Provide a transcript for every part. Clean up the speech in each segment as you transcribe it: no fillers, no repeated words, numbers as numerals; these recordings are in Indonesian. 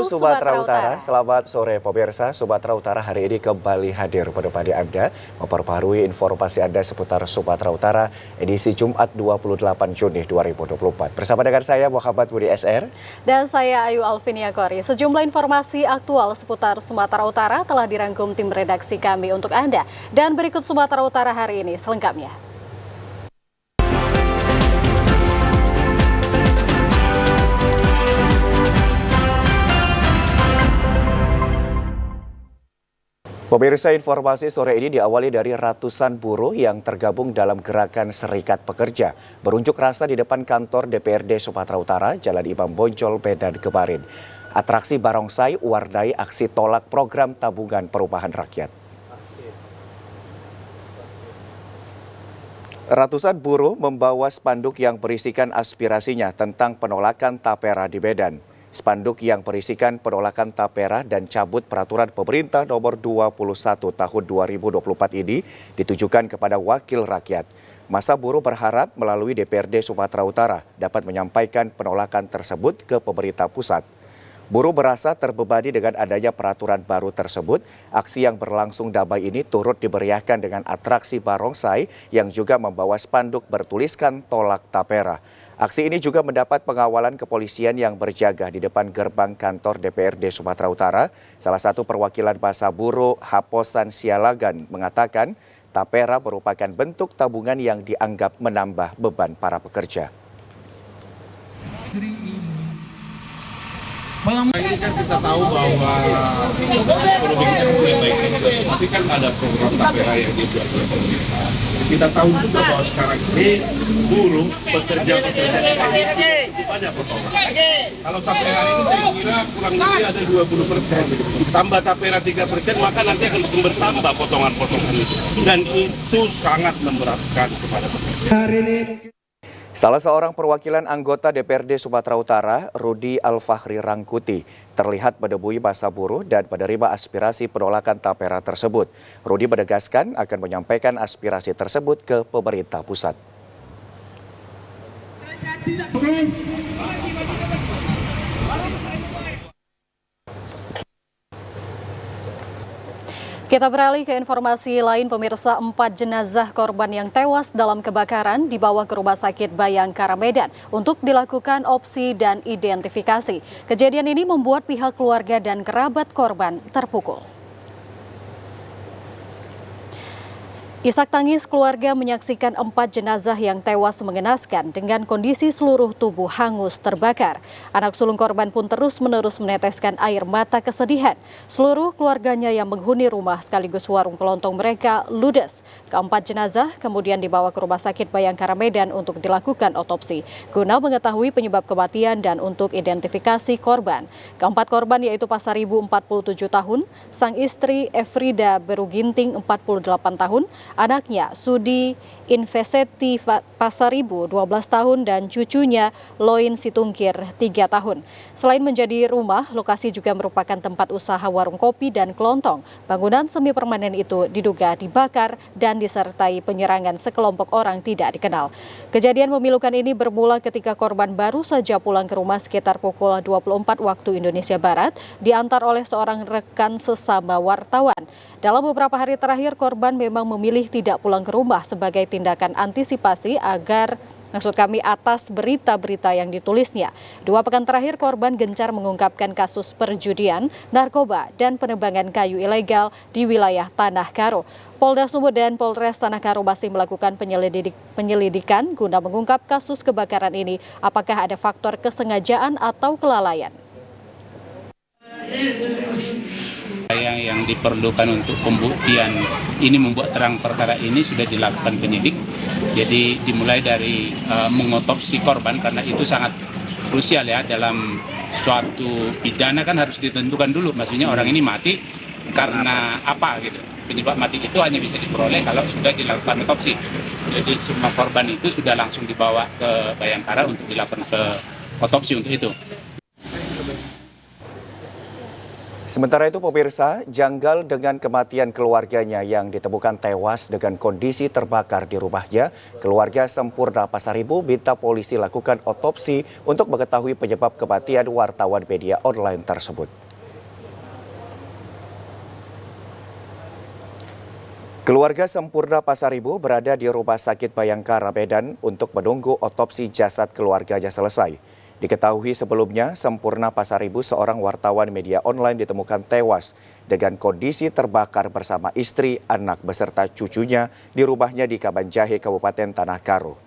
Sumatera Utara. Selamat sore pemirsa. Sumatera Utara hari ini kembali hadir pada Anda memperbarui informasi Anda seputar Sumatera Utara edisi Jumat 28 Juni 2024. Bersama dengan saya Muhammad Budi SR dan saya Ayu Alvinia Kori. Sejumlah informasi aktual seputar Sumatera Utara telah dirangkum tim redaksi kami untuk Anda. Dan berikut Sumatera Utara hari ini selengkapnya. Pemirsa, informasi sore ini diawali dari ratusan buruh yang tergabung dalam gerakan Serikat Pekerja berunjuk rasa di depan kantor DPRD Sumatera Utara, Jalan Imam Bonjol, Medan kemarin. Atraksi barongsai warnai aksi tolak program tabungan perumahan rakyat. Ratusan buruh membawa spanduk yang berisikan aspirasinya tentang penolakan tapera di Medan. Spanduk yang berisikan penolakan tapera dan cabut peraturan pemerintah nomor 21 tahun 2024 ini ditujukan kepada wakil rakyat. Masa buruh berharap melalui DPRD Sumatera Utara dapat menyampaikan penolakan tersebut ke pemerintah pusat. Buruh merasa terbebani dengan adanya peraturan baru tersebut. Aksi yang berlangsung damai ini turut dimeriahkan dengan atraksi barongsai yang juga membawa spanduk bertuliskan tolak tapera. Aksi ini juga mendapat pengawalan kepolisian yang berjaga di depan gerbang kantor DPRD Sumatera Utara. Salah satu perwakilan masa buruh, Haposan Sialagan, mengatakan tapera merupakan bentuk tabungan yang dianggap menambah beban para pekerja. Ini kan kita tahu bahwa ekonomi kita mulai baik, tapi kan ada program tapera yang dibuat oleh pemerintah. Kita tahu juga bahwa sekarang ini buruh pekerja banyak potongan. Kalau sampai hari ini saya kira kurang lebih ada 20%. Tambah tapera 3%, maka nanti akan bertambah potongan-potongan itu. Dan itu sangat memberatkan kepada pekerja. Salah seorang perwakilan anggota DPRD Sumatera Utara, Rudi Alfahri Rangkuti, terlihat menemui masa buruh dan menerima aspirasi penolakan tapera tersebut. Rudi menegaskan akan menyampaikan aspirasi tersebut ke pemerintah pusat. Kita beralih ke informasi lain, pemirsa. 4 jenazah korban yang tewas dalam kebakaran dibawa ke Rumah Sakit Bayangkara Medan untuk dilakukan opsi dan identifikasi. Kejadian ini membuat pihak keluarga dan kerabat korban terpukul. Isak tangis keluarga menyaksikan 4 jenazah yang tewas mengenaskan dengan kondisi seluruh tubuh hangus terbakar. Anak sulung korban pun terus-menerus meneteskan air mata kesedihan. Seluruh keluarganya yang menghuni rumah sekaligus warung kelontong mereka ludes. Keempat jenazah kemudian dibawa ke Rumah Sakit Bayangkara Medan untuk dilakukan otopsi guna mengetahui penyebab kematian dan untuk identifikasi korban. Keempat korban yaitu Pasaribu 47 tahun, sang istri Efrida Beruginting 48 tahun, anaknya Sudi Investeti Pasaribu 12 tahun dan cucunya Loin Situngkir 3 tahun. Selain menjadi rumah, lokasi juga merupakan tempat usaha warung kopi dan kelontong. Bangunan semi permanen itu diduga dibakar dan disertai penyerangan sekelompok orang tidak dikenal. Kejadian memilukan ini bermula ketika korban baru saja pulang ke rumah sekitar pukul 24 waktu Indonesia Barat, diantar oleh seorang rekan sesama wartawan. Dalam beberapa hari terakhir, korban memang memilih tidak pulang ke rumah sebagai tindakan antisipasi atas berita-berita yang ditulisnya. 2 pekan terakhir, korban gencar mengungkapkan kasus perjudian, narkoba, dan penebangan kayu ilegal di wilayah Tanah Karo. Polda Sumut dan Polres Tanah Karo masih melakukan penyelidikan guna mengungkap kasus kebakaran ini. Apakah ada faktor kesengajaan atau kelalaian? Yang diperlukan untuk pembuktian ini membuat terang perkara ini sudah dilakukan penyidik. Jadi dimulai dari mengotopsi korban karena itu sangat krusial ya dalam suatu pidana kan harus ditentukan dulu. Maksudnya orang ini mati karena apa gitu. Penyebab mati itu hanya bisa diperoleh kalau sudah dilakukan otopsi. Jadi semua korban itu sudah langsung dibawa ke Bayangkara untuk dilakukan ke otopsi untuk itu. Sementara itu pemirsa, janggal dengan kematian keluarganya yang ditemukan tewas dengan kondisi terbakar di rumahnya, keluarga Sempurna Pasaribu minta polisi lakukan otopsi untuk mengetahui penyebab kematian wartawan media online tersebut. Keluarga Sempurna Pasaribu berada di Rumah Sakit Bayangkara Medan untuk menunggu otopsi jasad keluarganya selesai. Diketahui sebelumnya, Sempurna Pasaribu, seorang wartawan media online, ditemukan tewas dengan kondisi terbakar bersama istri, anak, beserta cucunya di rumahnya di Kabanjahe, Kabupaten Tanah Karo.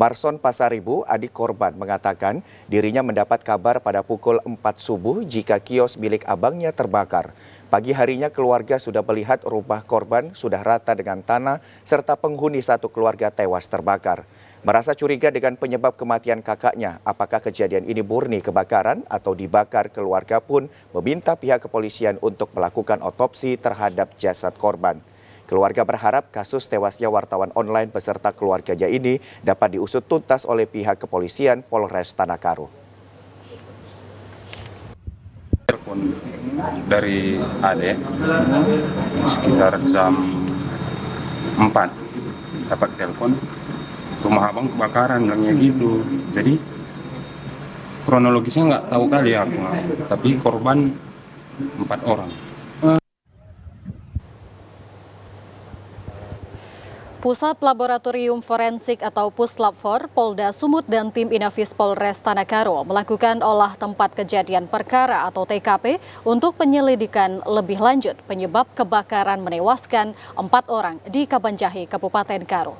Marson Pasaribu, adik korban, mengatakan dirinya mendapat kabar pada pukul 4 subuh jika kios milik abangnya terbakar. Pagi harinya keluarga sudah melihat rumah korban sudah rata dengan tanah serta penghuni satu keluarga tewas terbakar. Merasa curiga dengan penyebab kematian kakaknya, apakah kejadian ini murni kebakaran atau dibakar, keluarga pun meminta pihak kepolisian untuk melakukan otopsi terhadap jasad korban. Keluarga berharap kasus tewasnya wartawan online beserta keluarganya ini dapat diusut tuntas oleh pihak kepolisian Polres Tanah Karo. Telepon dari Ade sekitar jam 4 dapat telepon, rumah abang kebakaran, bilangnya gitu. Jadi kronologisnya nggak tahu kali aku, tapi korban 4 orang. Pusat Laboratorium Forensik atau Puslapfor, Polda Sumut dan tim Inafis Polres Tanah Karo melakukan olah tempat kejadian perkara atau TKP untuk penyelidikan lebih lanjut penyebab kebakaran menewaskan 4 orang di Kabanjahe, Kabupaten Karo.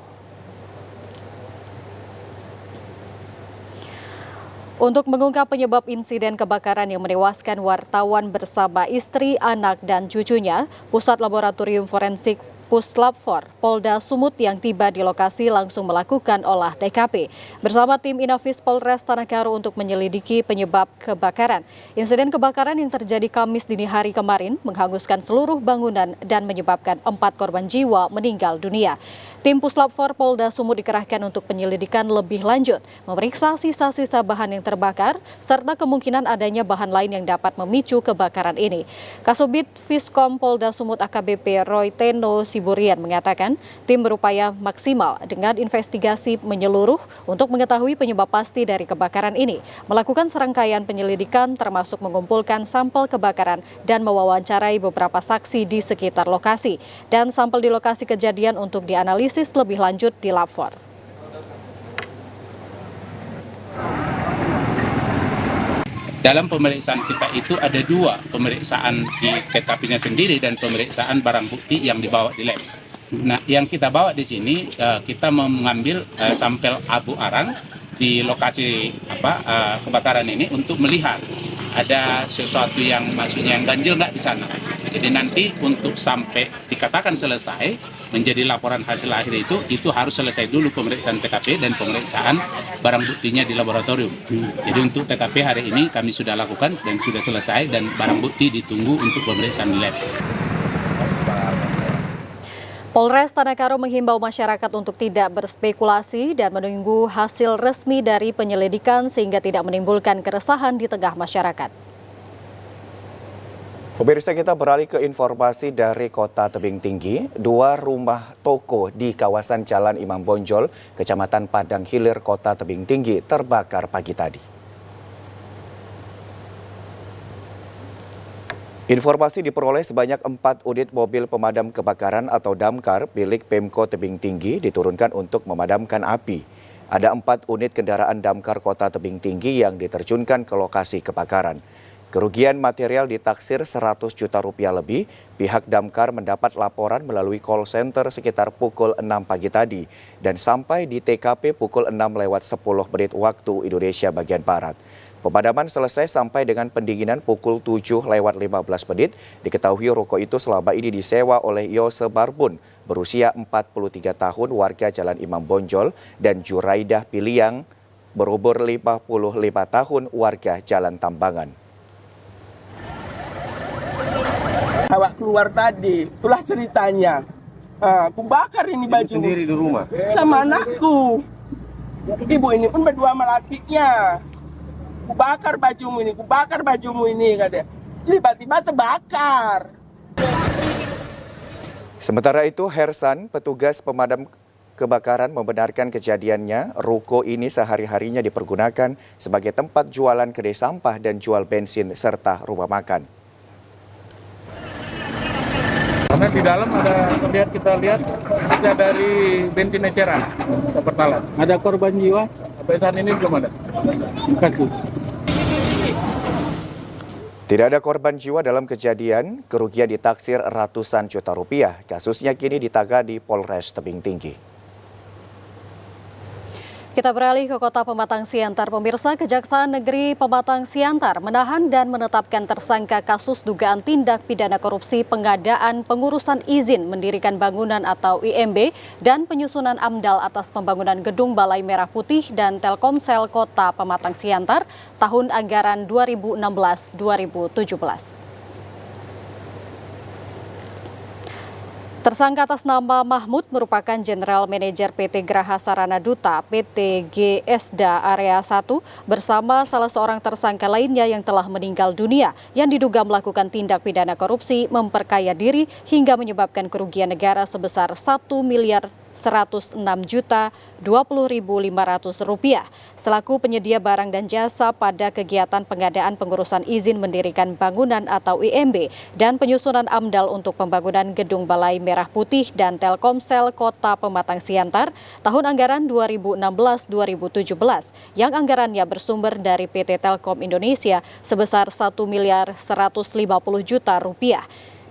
Untuk mengungkap penyebab insiden kebakaran yang menewaskan wartawan bersama istri, anak, dan cucunya, Pusat Laboratorium Forensik Puslapfor Polda Sumut yang tiba di lokasi langsung melakukan olah TKP bersama tim Inafis Polres Tanah Karo untuk menyelidiki penyebab kebakaran. Insiden kebakaran yang terjadi Kamis dini hari kemarin menghanguskan seluruh bangunan dan menyebabkan 4 korban jiwa meninggal dunia. Tim Puslapfor Polda Sumut dikerahkan untuk penyelidikan lebih lanjut, memeriksa sisa-sisa bahan yang terbakar, serta kemungkinan adanya bahan lain yang dapat memicu kebakaran ini. Kasubit Fiskom Polda Sumut AKBP Roy Teno Siburian mengatakan tim berupaya maksimal dengan investigasi menyeluruh untuk mengetahui penyebab pasti dari kebakaran ini, melakukan serangkaian penyelidikan termasuk mengumpulkan sampel kebakaran dan mewawancarai beberapa saksi di sekitar lokasi, dan sampel di lokasi kejadian untuk dianalisis lebih lanjut di Labfor. Dalam pemeriksaan kita itu ada 2, pemeriksaan di TKP-nya sendiri dan pemeriksaan barang bukti yang dibawa di lab. Nah, yang kita bawa di sini kita mengambil sampel abu arang di lokasi kebakaran ini untuk melihat ada sesuatu yang maksudnya yang ganjil nggak di sana. Jadi nanti untuk sampai dikatakan selesai menjadi laporan hasil akhir itu harus selesai dulu pemeriksaan TKP dan pemeriksaan barang buktinya di laboratorium. Jadi untuk TKP hari ini kami sudah lakukan dan sudah selesai, dan barang bukti ditunggu untuk pemeriksaan di lab. Polres Tanah Karo menghimbau masyarakat untuk tidak berspekulasi dan menunggu hasil resmi dari penyelidikan sehingga tidak menimbulkan keresahan di tengah masyarakat. Pemirsa, kita beralih ke informasi dari Kota Tebing Tinggi. 2 rumah toko di kawasan Jalan Imam Bonjol, Kecamatan Padang Hilir, Kota Tebing Tinggi terbakar pagi tadi. Informasi diperoleh sebanyak 4 unit mobil pemadam kebakaran atau damkar milik Pemko Tebing Tinggi diturunkan untuk memadamkan api. Ada 4 unit kendaraan damkar Kota Tebing Tinggi yang diterjunkan ke lokasi kebakaran. Kerugian material ditaksir 100 juta rupiah lebih. Pihak damkar mendapat laporan melalui call center sekitar pukul 6 pagi tadi dan sampai di TKP pukul 6:10 waktu Indonesia bagian Barat. Pemadaman selesai sampai dengan pendinginan pukul 7:15. Diketahui ruko itu selama ini disewa oleh Yose Barbun, berusia 43 tahun, warga Jalan Imam Bonjol, dan Juraidah Piliang, berumur 55 tahun, warga Jalan Tambangan. Awak keluar tadi, itulah ceritanya. Aku bakar ini baju sendiri di rumah sama anakku. Ibu ini pun berdua sama lakinya. Ku bakar bajumu ini, katanya. tiba-tiba terbakar. Sementara itu, Hersan, petugas pemadam kebakaran membenarkan kejadiannya. Ruko ini sehari-harinya dipergunakan sebagai tempat jualan kedai sampah dan jual bensin serta rumah makan. Karena di dalam kita lihat dari bensin eceran, pertalite. Ada korban jiwa? Sampai saat ini belum ada. Terima kasih. Tidak ada korban jiwa dalam kejadian, kerugian ditaksir ratusan juta rupiah. Kasusnya kini ditagih di Polres Tebing Tinggi. Kita beralih ke Kota Pematang Siantar. Pemirsa, Kejaksaan Negeri Pematang Siantar menahan dan menetapkan tersangka kasus dugaan tindak pidana korupsi pengadaan pengurusan izin mendirikan bangunan atau IMB dan penyusunan AMDAL atas pembangunan Gedung Balai Merah Putih dan Telkomsel Kota Pematang Siantar tahun anggaran 2016-2017. Tersangka atas nama Mahmud merupakan General Manager PT Graha Sarana Duta PT GSDA Area 1 bersama salah seorang tersangka lainnya yang telah meninggal dunia yang diduga melakukan tindak pidana korupsi memperkaya diri hingga menyebabkan kerugian negara sebesar 1.106.020.500 rupiah selaku penyedia barang dan jasa pada kegiatan pengadaan pengurusan izin mendirikan bangunan atau IMB dan penyusunan AMDAL untuk pembangunan Gedung Balai Merah Putih dan Telkomsel Kota Pematang Siantar tahun anggaran 2016-2017 yang anggarannya bersumber dari PT Telkom Indonesia sebesar 1.150.000.000 rupiah.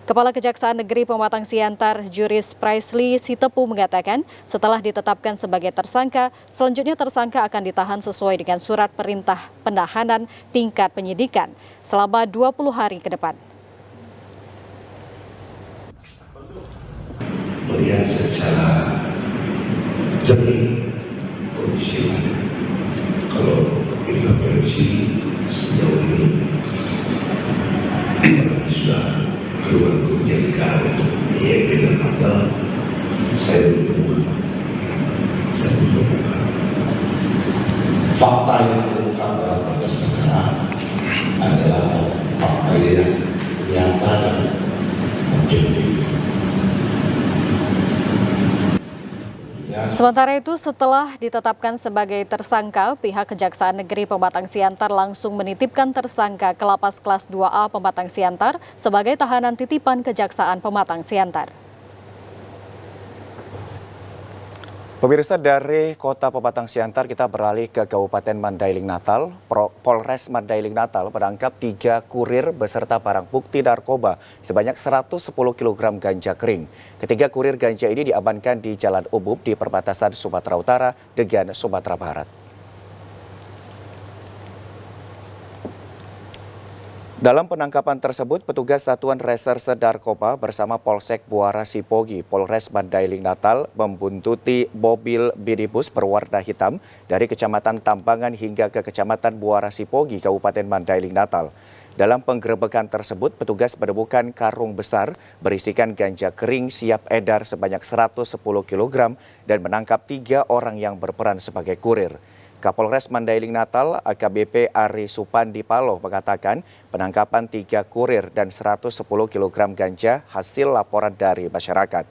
Kepala Kejaksaan Negeri Pematang Siantar, Juris Prisley Sitepu mengatakan setelah ditetapkan sebagai tersangka, selanjutnya tersangka akan ditahan sesuai dengan surat perintah penahanan tingkat penyidikan selama 20 hari ke depan. Melihat secara jernih kondisi kalau intervensi sejauh ini sudah keluar kerugian negara untuk IMB dan AMDAL, saya belum temukan. Fakta yang terungkap dalam berkas perkara adalah fakta yang nyata dan objektif. Sementara itu, setelah ditetapkan sebagai tersangka, pihak Kejaksaan Negeri Pematang Siantar langsung menitipkan tersangka ke Lapas Kelas 2A Pematang Siantar sebagai tahanan titipan Kejaksaan Pematang Siantar. Pemirsa, dari Kota Pematang Siantar kita beralih ke Kabupaten Mandailing Natal. Polres Mandailing Natal menangkap 3 kurir beserta barang bukti narkoba sebanyak 110 kg ganja kering. Ketiga kurir ganja ini diamankan di Jalan Ubub di perbatasan Sumatera Utara dengan Sumatera Barat. Dalam penangkapan tersebut, petugas Satuan Reserse Narkoba bersama Polsek Buara Sipogi, Polres Mandailing Natal membuntuti mobil minibus berwarna hitam dari Kecamatan Tambangan hingga ke Kecamatan Buara Sipogi, Kabupaten Mandailing Natal. Dalam penggerebekan tersebut, petugas menemukan karung besar berisikan ganja kering siap edar sebanyak 110 kg dan menangkap 3 orang yang berperan sebagai kurir. Kapolres Mandailing Natal AKBP Ari Supandi Paloh mengatakan penangkapan 3 kurir dan 110 kg ganja hasil laporan dari masyarakat.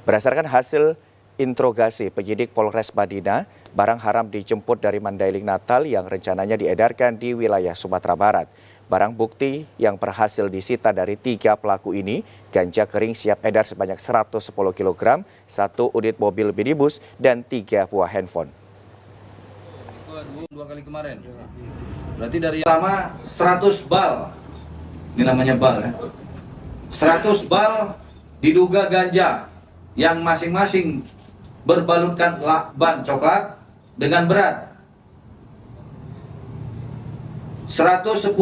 Berdasarkan hasil interogasi penyidik Polres Madinah, barang haram dijemput dari Mandailing Natal yang rencananya diedarkan di wilayah Sumatera Barat. Barang bukti yang berhasil disita dari 3 pelaku ini, ganja kering siap edar sebanyak 110 kg, 1 unit mobil minibus, dan 3 buah handphone. 2 kali kemarin. Berarti dari pertama 100 bal. Ini namanya bal ya. 100 bal diduga ganja yang masing-masing berbalutkan ban coklat dengan berat 110.000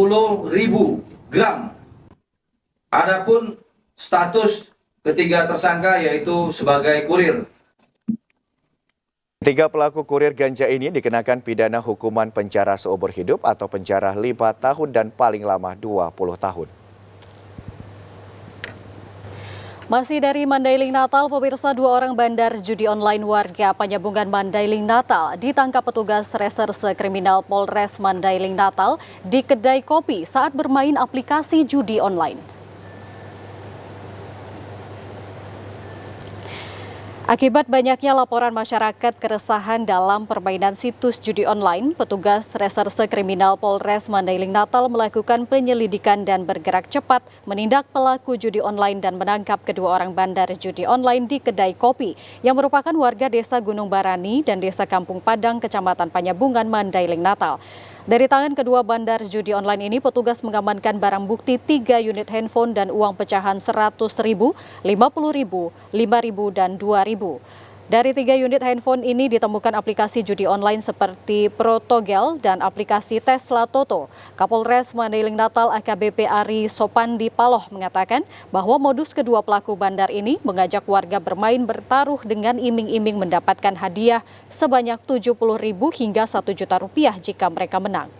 gram. Adapun status ketiga tersangka yaitu sebagai kurir. 3 pelaku kurir ganja ini dikenakan pidana hukuman penjara seumur hidup atau penjara 5 tahun dan paling lama 20 tahun. Masih dari Mandailing Natal, pemirsa, 2 orang bandar judi online warga Penyambungan Mandailing Natal ditangkap petugas reserse kriminal Polres Mandailing Natal di kedai kopi saat bermain aplikasi judi online. Akibat banyaknya laporan masyarakat keresahan dalam permainan situs judi online, petugas reserse kriminal Polres Mandailing Natal melakukan penyelidikan dan bergerak cepat menindak pelaku judi online dan menangkap kedua orang bandar judi online di kedai kopi yang merupakan warga Desa Gunung Barani dan Desa Kampung Padang, Kecamatan Penyambungan, Mandailing Natal. Dari tangan kedua bandar judi online ini, petugas mengamankan barang bukti 3 unit handphone dan uang pecahan 100.000, 50.000, 5.000, dan 2.000. Dari 3 unit handphone ini ditemukan aplikasi judi online seperti Protogel dan aplikasi Tesla Toto. Kapolres Mandailing Natal AKBP Ari Sopandi Paloh mengatakan bahwa modus kedua pelaku bandar ini mengajak warga bermain bertaruh dengan iming-iming mendapatkan hadiah sebanyak 70.000 hingga 1 juta rupiah jika mereka menang.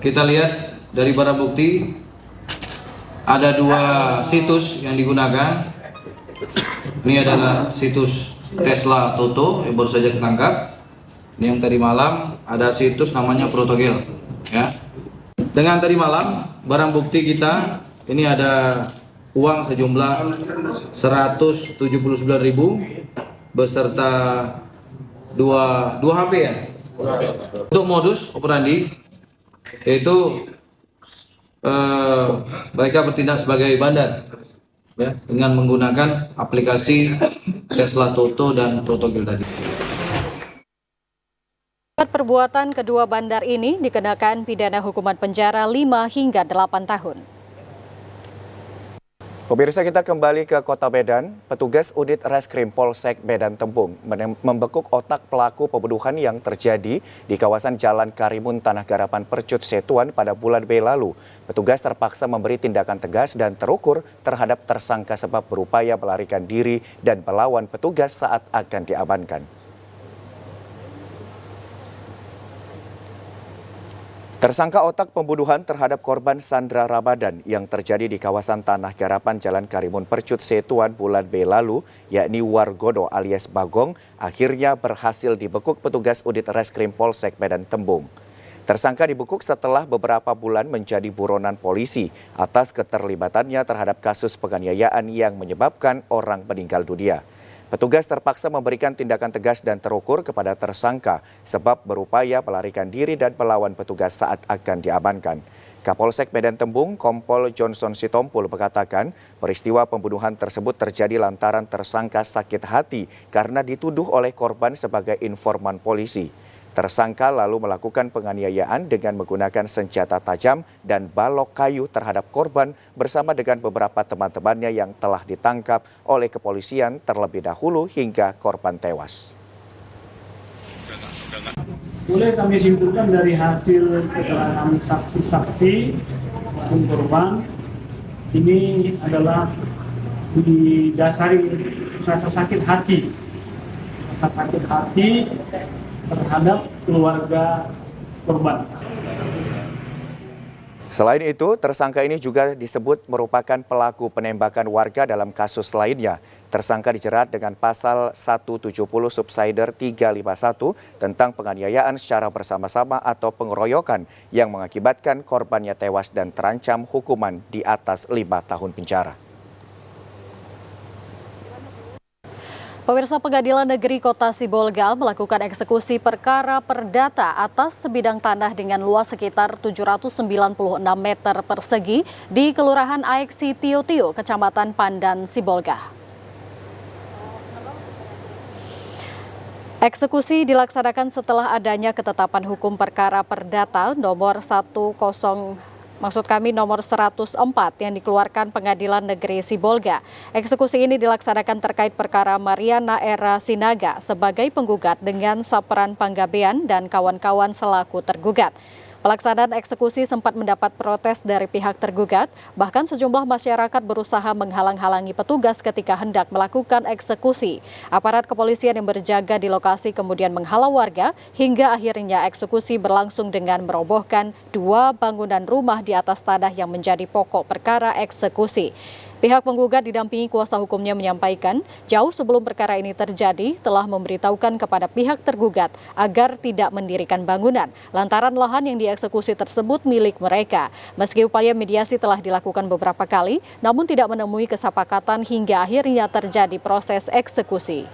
Kita lihat dari barang bukti ada 2 situs yang digunakan. Ini adalah situs Tesla Toto yang baru saja ketangkap. Ini yang tadi malam ada situs namanya Protogel. Ya. Dengan tadi malam barang bukti kita ini ada uang sejumlah 179.000 beserta 2 HP ya. Untuk modus operandi yaitu mereka bertindak sebagai bandar ya, dengan menggunakan aplikasi Tesla Toto dan Protogel tadi. Perbuatan kedua bandar ini dikenakan pidana hukuman penjara 5 hingga 8 tahun. Pemirsa, kita kembali ke Kota Medan. Petugas unit Reskrim Polsek Medan Tembung membekuk otak pelaku pembunuhan yang terjadi di kawasan Jalan Karimun Tanah Garapan Percut Setuan pada bulan Mei lalu. Petugas terpaksa memberi tindakan tegas dan terukur terhadap tersangka sebab berupaya melarikan diri dan melawan petugas saat akan diamankan. Tersangka otak pembunuhan terhadap korban Sandra Ramadan yang terjadi di kawasan Tanah Garapan Jalan Karimun Percut Setuan bulan Mei lalu, yakni Wargono alias Bagong, akhirnya berhasil dibekuk petugas unit Reskrim Polsek Medan Tembung. Tersangka dibekuk setelah beberapa bulan menjadi buronan polisi atas keterlibatannya terhadap kasus penganiayaan yang menyebabkan orang meninggal dunia. Petugas terpaksa memberikan tindakan tegas dan terukur kepada tersangka sebab berupaya melarikan diri dan melawan petugas saat akan diamankan. Kapolsek Medan Tembung, Kompol Johnson Sitompul mengatakan peristiwa pembunuhan tersebut terjadi lantaran tersangka sakit hati karena dituduh oleh korban sebagai informan polisi. Tersangka lalu melakukan penganiayaan dengan menggunakan senjata tajam dan balok kayu terhadap korban bersama dengan beberapa teman-temannya yang telah ditangkap oleh kepolisian terlebih dahulu hingga korban tewas. Boleh kami simpulkan dari hasil keterangan saksi-saksi maupun korban, ini adalah didasari rasa sakit hati terhadap keluarga korban. Selain itu, tersangka ini juga disebut merupakan pelaku penembakan warga dalam kasus lainnya. Tersangka dijerat dengan pasal 170 subsider 351 tentang penganiayaan secara bersama-sama atau pengeroyokan yang mengakibatkan korbannya tewas dan terancam hukuman di atas 5 tahun penjara. Pemirsa, Pengadilan Negeri Kota Sibolga melakukan eksekusi perkara perdata atas sebidang tanah dengan luas sekitar 796 meter persegi di Kelurahan Aeksi Tio-Tio, Kecamatan Pandan, Sibolga. Eksekusi dilaksanakan setelah adanya ketetapan hukum perkara perdata nomor 104 yang dikeluarkan Pengadilan Negeri Sibolga. Eksekusi ini dilaksanakan terkait perkara Mariana Era Sinaga sebagai penggugat dengan Sapran Panggabean dan kawan-kawan selaku tergugat. Pelaksanaan eksekusi sempat mendapat protes dari pihak tergugat, bahkan sejumlah masyarakat berusaha menghalang-halangi petugas ketika hendak melakukan eksekusi. Aparat kepolisian yang berjaga di lokasi kemudian menghalau warga hingga akhirnya eksekusi berlangsung dengan merobohkan 2 bangunan rumah di atas tanah yang menjadi pokok perkara eksekusi. Pihak penggugat didampingi kuasa hukumnya menyampaikan, jauh sebelum perkara ini terjadi, telah memberitahukan kepada pihak tergugat agar tidak mendirikan bangunan, lantaran lahan yang dieksekusi tersebut milik mereka. Meski upaya mediasi telah dilakukan beberapa kali, namun tidak menemui kesepakatan hingga akhirnya terjadi proses eksekusi.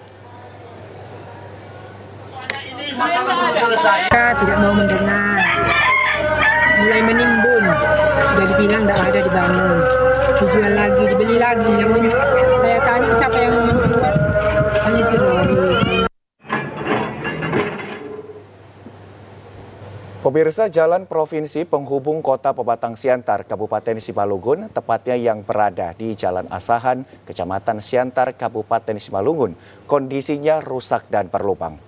Mereka tidak mau mendengar, mulai menimbun, sudah dibilang tidak ada dibangun, dijual lagi, dibeli lagi. Namun saya tanya siapa yang mau menjual, hanya si Rory. Pemirsa, jalan provinsi penghubung kota Pematang Siantar, Kabupaten Simalungun, tepatnya yang berada di Jalan Asahan, Kecamatan Siantar, Kabupaten Simalungun, kondisinya rusak dan berlubang.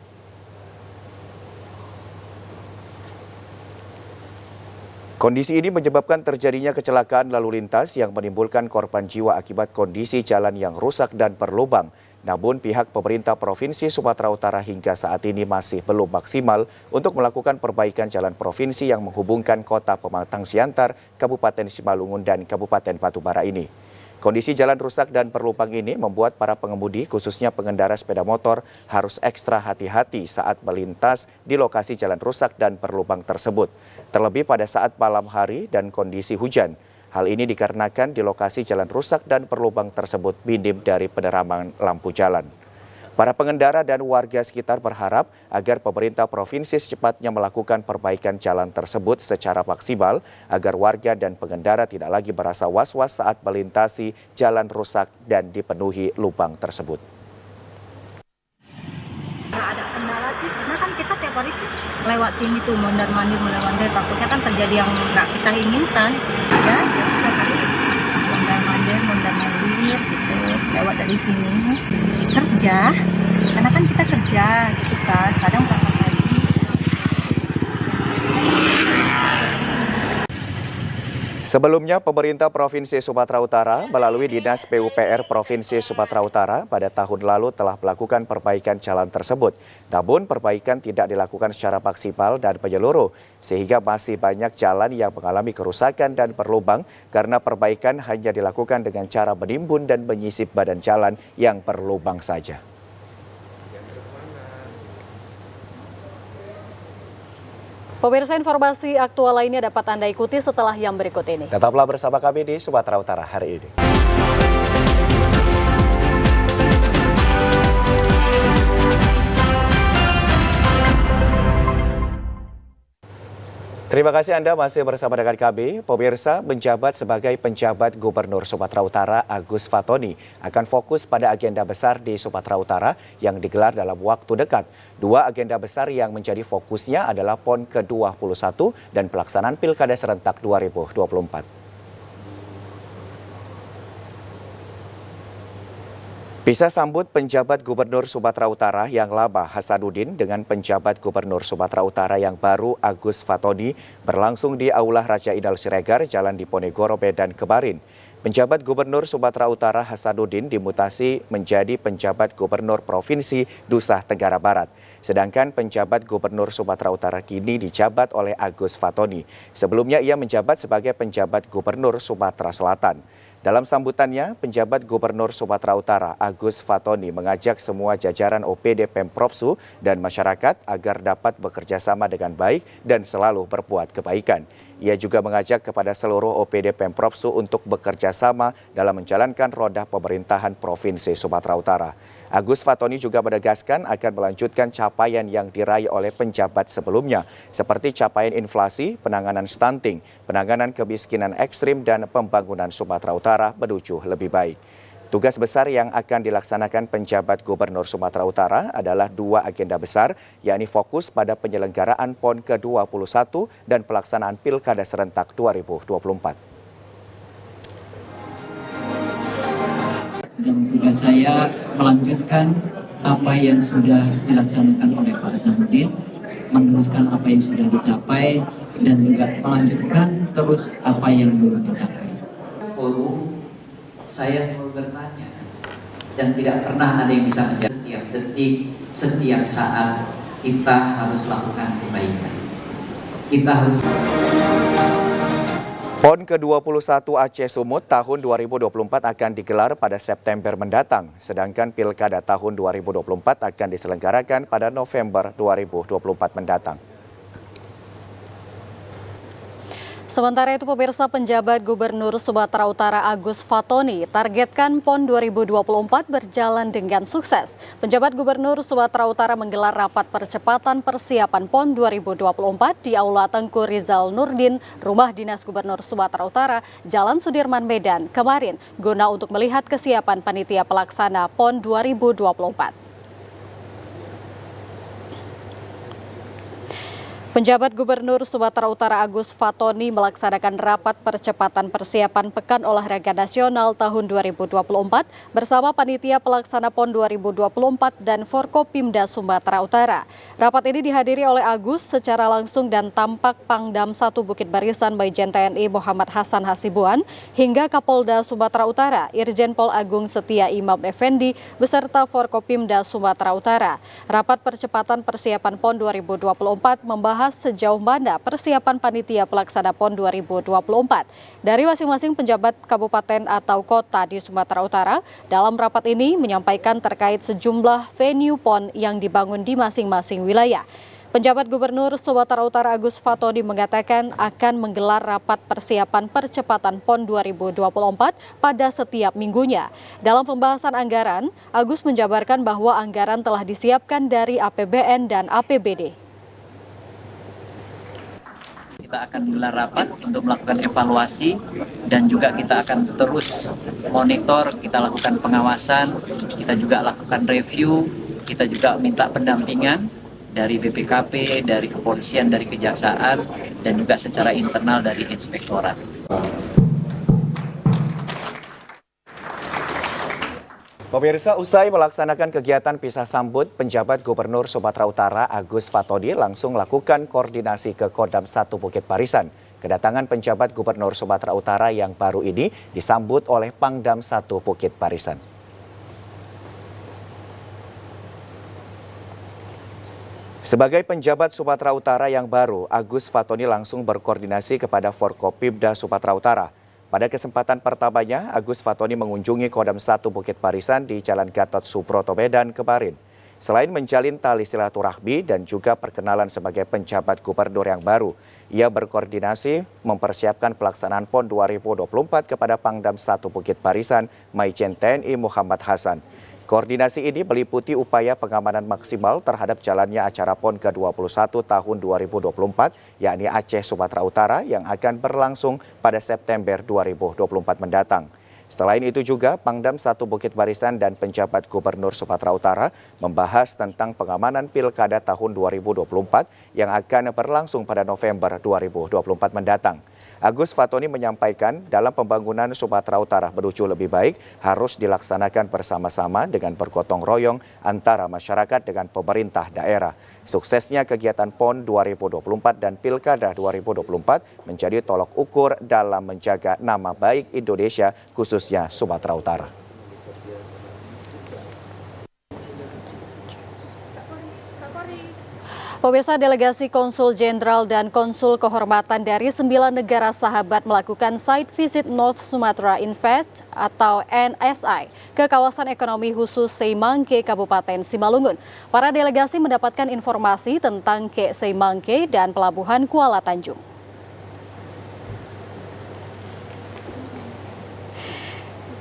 Kondisi ini menyebabkan terjadinya kecelakaan lalu lintas yang menimbulkan korban jiwa akibat kondisi jalan yang rusak dan berlubang. Namun pihak pemerintah Provinsi Sumatera Utara hingga saat ini masih belum maksimal untuk melakukan perbaikan jalan provinsi yang menghubungkan kota Pematang Siantar, Kabupaten Simalungun dan Kabupaten Batubara ini. Kondisi jalan rusak dan berlubang ini membuat para pengemudi, khususnya pengendara sepeda motor, harus ekstra hati-hati saat melintas di lokasi jalan rusak dan berlubang tersebut. Terlebih pada saat malam hari dan kondisi hujan. Hal ini dikarenakan di lokasi jalan rusak dan berlubang tersebut minim dari penerangan lampu jalan. Para pengendara dan warga sekitar berharap agar pemerintah provinsi secepatnya melakukan perbaikan jalan tersebut secara maksimal agar warga dan pengendara tidak lagi merasa was-was saat melintasi jalan rusak dan dipenuhi lubang tersebut. Ada kendala sih, karena kan kita tiap hari lewat sini tuh mondar-mandir, takutnya kan terjadi yang nggak kita inginkan. Ya, tiap hari mondar-mandir gitu, lewat dari sini. Kerja, karena kan kita kerja gitu kan, kadang berangkat pagi. Sebelumnya, pemerintah Provinsi Sumatera Utara melalui Dinas PUPR Provinsi Sumatera Utara pada tahun lalu telah melakukan perbaikan jalan tersebut. Namun, perbaikan tidak dilakukan secara maksimal dan menyeluruh, sehingga masih banyak jalan yang mengalami kerusakan dan berlubang karena perbaikan hanya dilakukan dengan cara menimbun dan menyisip badan jalan yang berlubang saja. Pemirsa, informasi aktual lainnya dapat Anda ikuti setelah yang berikut ini. Tetaplah bersama kami di Sumatera Utara hari ini. Terima kasih Anda masih bersama dengan kami. Pemirsa, menjabat sebagai penjabat Gubernur Sumatera Utara Agus Fatoni akan fokus pada agenda besar di Sumatera Utara yang digelar dalam waktu dekat. 2 agenda besar yang menjadi fokusnya adalah PON ke-21 dan pelaksanaan Pilkada Serentak 2024. Pisah sambut penjabat Gubernur Sumatera Utara yang lama Hasanuddin dengan penjabat Gubernur Sumatera Utara yang baru Agus Fatoni berlangsung di Aula Raja Inal Siregar, Jalan Diponegoro, Medan kemarin. Penjabat Gubernur Sumatera Utara Hasanuddin dimutasi menjadi penjabat Gubernur Provinsi Nusa Tenggara Barat. Sedangkan penjabat Gubernur Sumatera Utara kini dijabat oleh Agus Fatoni. Sebelumnya ia menjabat sebagai penjabat Gubernur Sumatera Selatan. Dalam sambutannya, penjabat Gubernur Sumatera Utara Agus Fatoni mengajak semua jajaran OPD Pemprovsu dan masyarakat agar dapat bekerja sama dengan baik dan selalu berbuat kebaikan. Ia juga mengajak kepada seluruh OPD Pemprovsu untuk bekerja sama dalam menjalankan roda pemerintahan Provinsi Sumatera Utara. Agus Fatoni juga menegaskan akan melanjutkan capaian yang diraih oleh penjabat sebelumnya, seperti capaian inflasi, penanganan stunting, penanganan kemiskinan ekstrim, dan pembangunan Sumatera Utara menuju lebih baik. Tugas besar yang akan dilaksanakan penjabat Gubernur Sumatera Utara adalah 2 agenda besar, yakni fokus pada penyelenggaraan PON ke-21 dan pelaksanaan Pilkada Serentak 2024. Dan tugas saya melanjutkan apa yang sudah dilaksanakan oleh Pak Hasanuddin, meneruskan apa yang sudah dicapai, dan juga melanjutkan terus apa yang belum dicapai. Forum saya selalu bertanya dan tidak pernah ada yang bisa menjawab. Setiap detik, setiap saat kita harus lakukan kebaikan. Kita harus PON ke-21 Aceh Sumut tahun 2024 akan digelar pada September mendatang, sedangkan Pilkada tahun 2024 akan diselenggarakan pada November 2024 mendatang. Sementara itu, pemirsa, penjabat Gubernur Sumatera Utara Agus Fatoni targetkan PON 2024 berjalan dengan sukses. Penjabat Gubernur Sumatera Utara menggelar rapat percepatan persiapan PON 2024 di Aula Tengku Rizal Nurdin, Rumah Dinas Gubernur Sumatera Utara, Jalan Sudirman, Medan, kemarin, guna untuk melihat kesiapan panitia pelaksana PON 2024. Penjabat Gubernur Sumatera Utara Agus Fatoni melaksanakan rapat percepatan persiapan Pekan Olahraga Nasional tahun 2024 bersama Panitia Pelaksana PON 2024 dan Forkopimda Sumatera Utara. Rapat ini dihadiri oleh Agus secara langsung dan tampak Pangdam 1 Bukit Barisan Majen TNI Muhammad Hasan Hasibuan hingga Kapolda Sumatera Utara Irjen Pol Agung Setia Imam Effendi beserta Forkopimda Sumatera Utara. Rapat percepatan persiapan PON 2024 membahas sejauh mana persiapan panitia pelaksana PON 2024 dari masing-masing penjabat kabupaten atau kota di Sumatera Utara. Dalam rapat ini menyampaikan terkait sejumlah venue PON yang dibangun di masing-masing wilayah. Penjabat Gubernur Sumatera Utara Agus Fatoni mengatakan akan menggelar rapat persiapan percepatan PON 2024 pada setiap minggunya. Dalam pembahasan anggaran, Agus menjabarkan bahwa anggaran telah disiapkan dari APBN dan APBD. Kita akan menggelar rapat untuk melakukan evaluasi dan juga kita akan terus monitor, kita lakukan pengawasan, kita juga lakukan review, kita juga minta pendampingan dari BPKP, dari kepolisian, dari kejaksaan, dan juga secara internal dari inspektorat. Pemirsa, usai melaksanakan kegiatan pisah sambut, penjabat Gubernur Sumatera Utara Agus Fatoni langsung lakukan koordinasi ke Kodam 1 Bukit Barisan. Kedatangan penjabat Gubernur Sumatera Utara yang baru ini disambut oleh Pangdam 1 Bukit Barisan. Sebagai penjabat Sumatera Utara yang baru, Agus Fatoni langsung berkoordinasi kepada Forkopimda Sumatera Utara. Pada kesempatan pertamanya, Agus Fatoni mengunjungi Kodam 1 Bukit Barisan di Jalan Gatot Subroto, Medan kemarin. Selain menjalin tali silaturahmi dan juga perkenalan sebagai penjabat gubernur yang baru, ia berkoordinasi mempersiapkan pelaksanaan PON 2024 kepada Pangdam 1 Bukit Barisan Majen TNI Muhammad Hasan. Koordinasi ini meliputi upaya pengamanan maksimal terhadap jalannya acara PON ke-21 tahun 2024, yakni Aceh Sumatera Utara yang akan berlangsung pada September 2024 mendatang. Selain itu juga, Pangdam 1 Bukit Barisan dan penjabat Gubernur Sumatera Utara membahas tentang pengamanan Pilkada tahun 2024 yang akan berlangsung pada November 2024 mendatang. Agus Fatoni menyampaikan dalam pembangunan Sumatera Utara menuju lebih baik harus dilaksanakan bersama-sama dengan bergotong royong antara masyarakat dengan pemerintah daerah. Suksesnya kegiatan PON 2024 dan Pilkada 2024 menjadi tolok ukur dalam menjaga nama baik Indonesia, khususnya Sumatera Utara. Pemirsa, delegasi Konsul Jenderal dan Konsul Kehormatan dari 9 negara sahabat melakukan site visit North Sumatra Invest atau NSI ke kawasan ekonomi khusus Seimangke, Kabupaten Simalungun. Para delegasi mendapatkan informasi tentang Kek Seimangke dan Pelabuhan Kuala Tanjung.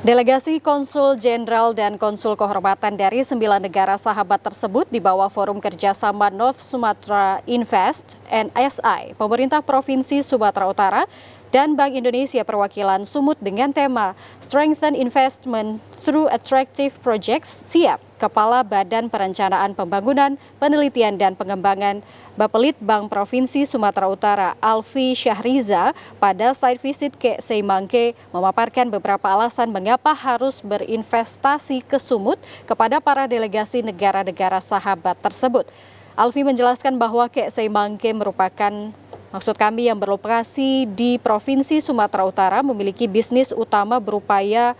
Delegasi Konsul Jenderal dan Konsul Kehormatan dari 9 negara sahabat tersebut di bawah Forum Kerjasama North Sumatra Invest (NSI), Pemerintah Provinsi Sumatera Utara, dan Bank Indonesia Perwakilan Sumut dengan tema Strengthen Investment Through Attractive Projects siap Kepala Badan Perencanaan Pembangunan, Penelitian dan Pengembangan Bapelitbang Provinsi Sumatera Utara Alfi Syahriza pada site visit ke Seimangke memaparkan beberapa alasan mengapa harus berinvestasi ke Sumut kepada para delegasi negara-negara sahabat tersebut. Alfi menjelaskan bahwa Kek Seimangke merupakan Maksud kami yang berlokasi di Provinsi Sumatera Utara memiliki bisnis utama berupaya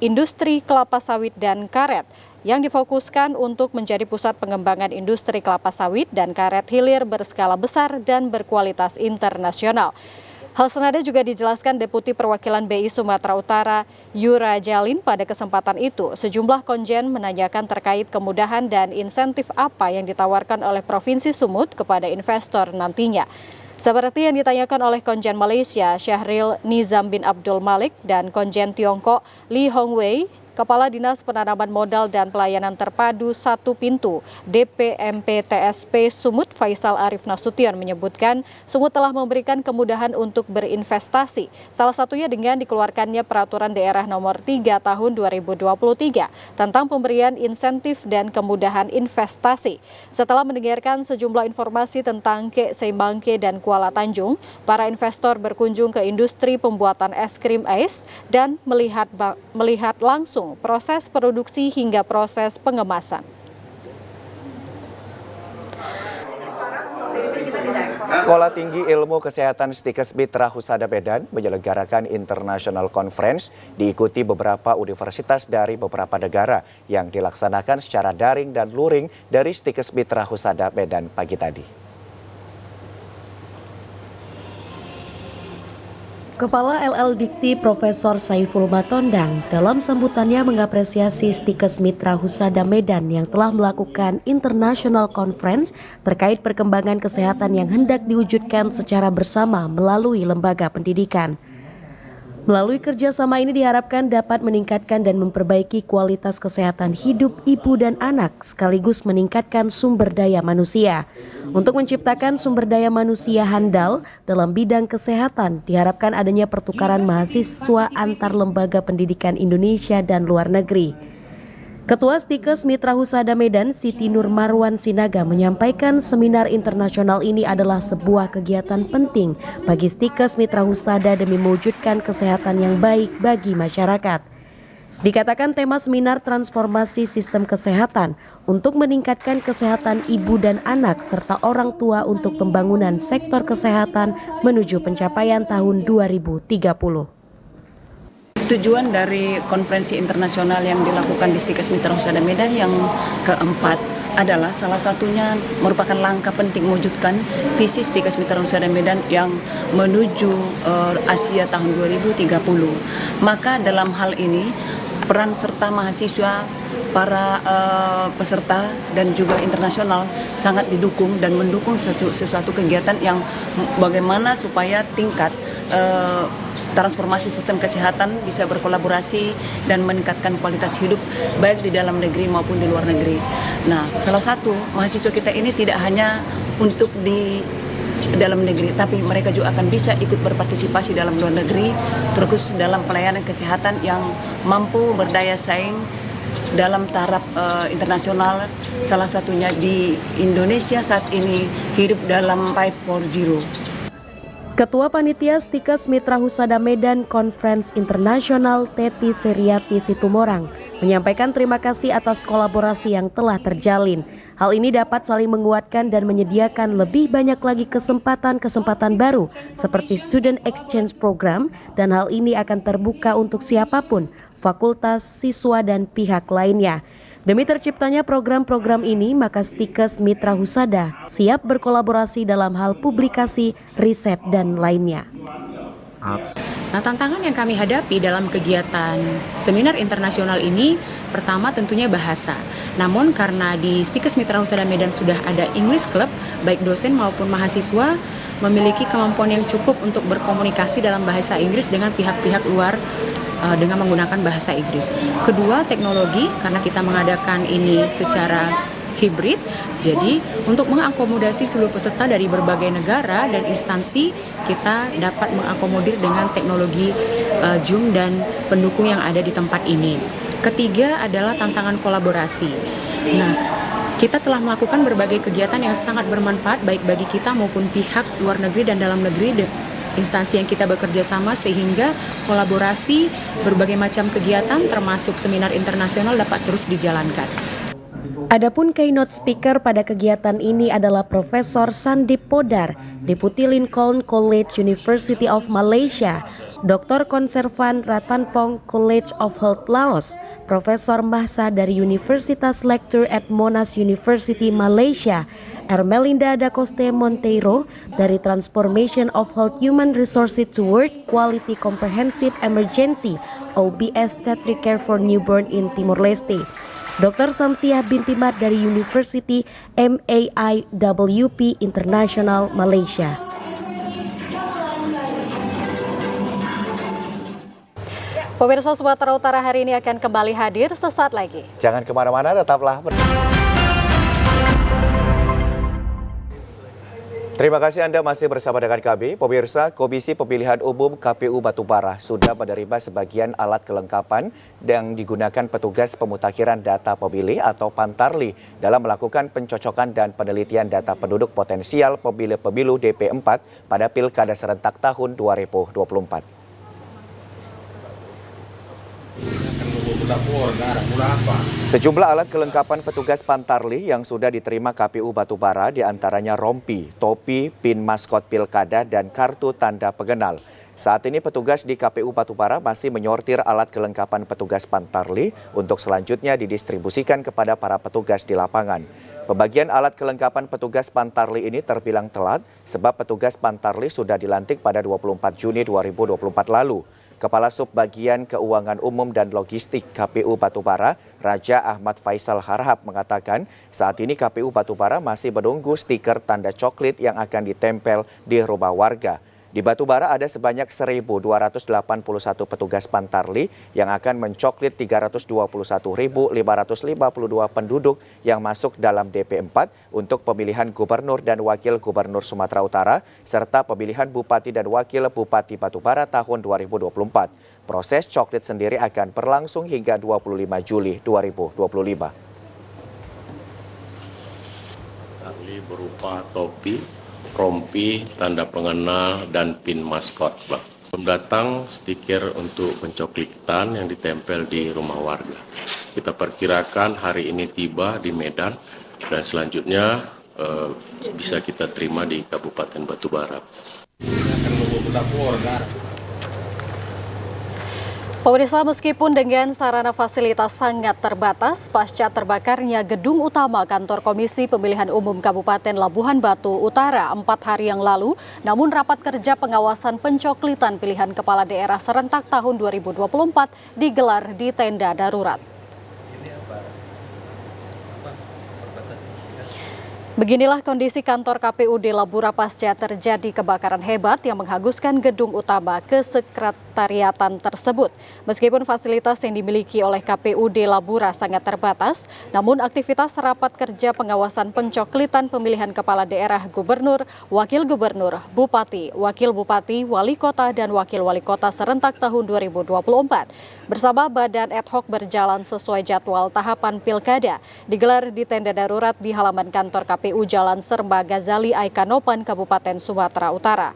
industri kelapa sawit dan karet yang difokuskan untuk menjadi pusat pengembangan industri kelapa sawit dan karet hilir berskala besar dan berkualitas internasional. Hal senada juga dijelaskan Deputi Perwakilan BI Sumatera Utara, Yura Jalin. Pada kesempatan itu, sejumlah konjen menanyakan terkait kemudahan dan insentif apa yang ditawarkan oleh Provinsi Sumut kepada investor nantinya. Seperti yang ditanyakan oleh konjen Malaysia, Syahril Nizam bin Abdul Malik, dan konjen Tiongkok, Li Hongwei, Kepala Dinas Penanaman Modal dan Pelayanan Terpadu Satu Pintu DPMP-TSP Sumut, Faisal Arif Nasution, menyebutkan Sumut telah memberikan kemudahan untuk berinvestasi, salah satunya dengan dikeluarkannya Peraturan Daerah Nomor 3 Tahun 2023 tentang pemberian insentif dan kemudahan investasi. Setelah mendengarkan sejumlah informasi tentang Kek Seimbangke dan Kuala Tanjung, para investor berkunjung ke industri pembuatan es krim ais dan melihat langsung proses produksi hingga proses pengemasan. Sekolah Tinggi Ilmu Kesehatan Stikes Mitra Husada Medan menyelenggarakan International Conference diikuti beberapa universitas dari beberapa negara yang dilaksanakan secara daring dan luring dari Stikes Mitra Husada Medan pagi tadi. Kepala LL Dikti Profesor Saiful Matondang dalam sambutannya mengapresiasi Stikes Mitra Husada Medan yang telah melakukan International Conference terkait perkembangan kesehatan yang hendak diwujudkan secara bersama melalui lembaga pendidikan. Melalui kerjasama ini diharapkan dapat meningkatkan dan memperbaiki kualitas kesehatan hidup ibu dan anak sekaligus meningkatkan sumber daya manusia. Untuk menciptakan sumber daya manusia handal dalam bidang kesehatan, diharapkan adanya pertukaran mahasiswa antar lembaga pendidikan Indonesia dan luar negeri. Ketua Stikes Mitra Husada Medan, Siti Nur Marwan Sinaga, menyampaikan seminar internasional ini adalah sebuah kegiatan penting bagi Stikes Mitra Husada demi mewujudkan kesehatan yang baik bagi masyarakat. Dikatakan tema seminar transformasi sistem kesehatan untuk meningkatkan kesehatan ibu dan anak serta orang tua untuk pembangunan sektor kesehatan menuju pencapaian tahun 2030. Tujuan dari konferensi internasional yang dilakukan di Stikes Mitra Husada Medan yang keempat adalah salah satunya merupakan langkah penting mewujudkan visi Stikes Mitra Husada Medan yang menuju Asia tahun 2030. Maka dalam hal ini peran serta mahasiswa, para peserta dan juga internasional sangat didukung dan mendukung sesuatu kegiatan yang bagaimana supaya tingkat transformasi sistem kesehatan bisa berkolaborasi dan meningkatkan kualitas hidup baik di dalam negeri maupun di luar negeri. Nah, salah satu mahasiswa kita ini tidak hanya untuk di dalam negeri, tapi mereka juga akan bisa ikut berpartisipasi dalam luar negeri, terus dalam pelayanan kesehatan yang mampu berdaya saing dalam taraf internasional. Salah satunya di Indonesia saat ini hidup dalam 540. Ketua Panitia Stikes Mitra Husada Medan Conference Internasional Teti Seriati Situmorang menyampaikan terima kasih atas kolaborasi yang telah terjalin. Hal ini dapat saling menguatkan dan menyediakan lebih banyak lagi kesempatan-kesempatan baru seperti Student Exchange Program, dan hal ini akan terbuka untuk siapapun, fakultas, siswa, dan pihak lainnya. Demi terciptanya program-program ini, maka Stikes Mitra Husada siap berkolaborasi dalam hal publikasi, riset, dan lainnya. Nah, tantangan yang kami hadapi dalam kegiatan seminar internasional ini, pertama tentunya bahasa. Namun karena di Stikes Mitra Husada Medan sudah ada English Club, baik dosen maupun mahasiswa memiliki kemampuan yang cukup untuk berkomunikasi dalam bahasa Inggris dengan pihak-pihak luar dengan menggunakan bahasa Inggris. Kedua, teknologi, karena kita mengadakan ini secara hibrid, jadi untuk mengakomodasi seluruh peserta dari berbagai negara dan instansi, kita dapat mengakomodir dengan teknologi Zoom dan pendukung yang ada di tempat ini. Ketiga adalah tantangan kolaborasi. Nah, kita telah melakukan berbagai kegiatan yang sangat bermanfaat baik bagi kita maupun pihak luar negeri dan dalam negeri, instansi yang kita bekerja sama, sehingga kolaborasi berbagai macam kegiatan termasuk seminar internasional dapat terus dijalankan. Adapun keynote speaker pada kegiatan ini adalah Profesor Sandip Podar, Deputi Lincoln College University of Malaysia, Dr. Konservan Ratanpong College of Health Laos, Profesor Mahsa dari Universitas Lecture at Monash University Malaysia, Ermelinda da Coste Monteiro dari Transformation of Health Human Resources Toward Quality Comprehensive Emergency OBS Tetric Care for Newborn in Timor Leste, Dr. Samsiah binti Mat dari University MAIWP International Malaysia. Pemirsa Sumatera Utara hari ini akan kembali hadir sesaat lagi. Jangan kemana-mana, tetaplah Terima kasih Anda masih bersama dengan kami. Pemirsa, Komisi Pemilihan Umum KPU Batubara sudah menerima sebagian alat kelengkapan yang digunakan petugas pemutakhiran data pemilih atau Pantarli dalam melakukan pencocokan dan penelitian data penduduk potensial pemilih-pemilu DP4 pada Pilkada serentak tahun 2024. Sejumlah alat kelengkapan petugas Pantarli yang sudah diterima KPU Batubara diantaranya rompi, topi, pin maskot pilkada, dan kartu tanda pengenal. Saat ini petugas di KPU Batubara masih menyortir alat kelengkapan petugas Pantarli untuk selanjutnya didistribusikan kepada para petugas di lapangan. Pembagian alat kelengkapan petugas Pantarli ini terbilang telat sebab petugas Pantarli sudah dilantik pada 24 Juni 2024 lalu. Kepala Subbagian Keuangan Umum dan Logistik KPU Batubara, Raja Ahmad Faisal Harahap mengatakan saat ini KPU Batubara masih menunggu stiker tanda coklit yang akan ditempel di rumah warga. Di Batubara ada sebanyak 1.281 petugas Pantarli yang akan mencoklit 321.552 penduduk yang masuk dalam DP4 untuk pemilihan gubernur dan wakil gubernur Sumatera Utara serta pemilihan bupati dan wakil bupati Batubara tahun 2024. Proses coklit sendiri akan berlangsung hingga 25 Juli 2025. Pantarli berupa topi, rompi, tanda pengenal, dan pin maskot. Belum datang stiker untuk pencoklitan yang ditempel di rumah warga. Kita perkirakan hari ini tiba di Medan dan selanjutnya bisa kita terima di Kabupaten Batubara. Pemirsa, meskipun dengan sarana fasilitas sangat terbatas pasca terbakarnya gedung utama kantor Komisi Pemilihan Umum Kabupaten Labuhan Batu Utara 4 hari yang lalu, namun rapat kerja pengawasan pencoklitan pilihan kepala daerah serentak tahun 2024 digelar di tenda darurat. Beginilah kondisi kantor KPUD Labura pasca terjadi kebakaran hebat yang menghanguskan gedung utama kesekretariatan tersebut. Meskipun fasilitas yang dimiliki oleh KPUD Labura sangat terbatas, namun aktivitas rapat kerja pengawasan pencoklitan pemilihan kepala daerah gubernur, wakil gubernur, bupati, wakil bupati, wali kota, dan wakil wali kota serentak tahun 2024 bersama badan ad hoc berjalan sesuai jadwal tahapan pilkada digelar di tenda darurat di halaman kantor KPU Jalan Serba Ghazali Aikanopan, Kabupaten Sumatera Utara.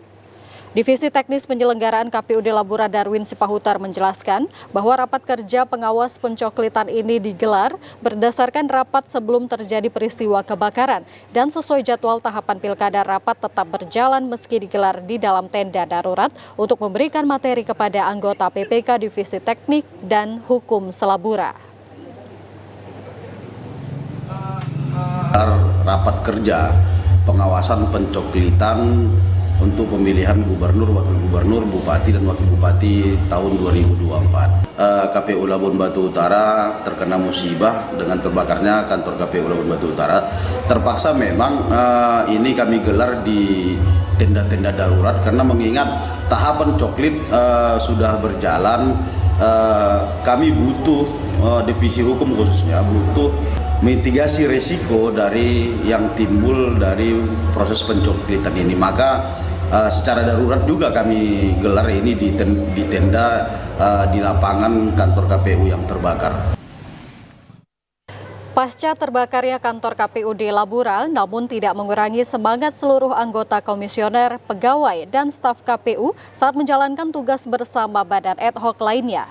Divisi Teknis Penyelenggaraan KPUD Labura Darwin Sipahutar menjelaskan bahwa rapat kerja pengawas pencoklitan ini digelar berdasarkan rapat sebelum terjadi peristiwa kebakaran dan sesuai jadwal tahapan pilkada rapat tetap berjalan meski digelar di dalam tenda darurat untuk memberikan materi kepada anggota PPK Divisi Teknik dan Hukum Selabura. Rapat kerja pengawasan pencoklitan untuk pemilihan gubernur, wakil gubernur, bupati, dan wakil bupati tahun 2024. KPU Labuan Batu Utara terkena musibah dengan terbakarnya kantor KPU Labuan Batu Utara. Terpaksa memang ini kami gelar di tenda-tenda darurat karena mengingat tahapan coklit sudah berjalan. Kami butuh, divisi hukum khususnya, butuh mitigasi risiko dari yang timbul dari proses pencoklitan ini. Maka secara darurat juga kami gelar ini di tenda di lapangan kantor KPU yang terbakar. Pasca terbakarnya kantor KPUD Labura, namun tidak mengurangi semangat seluruh anggota komisioner, pegawai, dan staf KPU saat menjalankan tugas bersama badan ad hoc lainnya.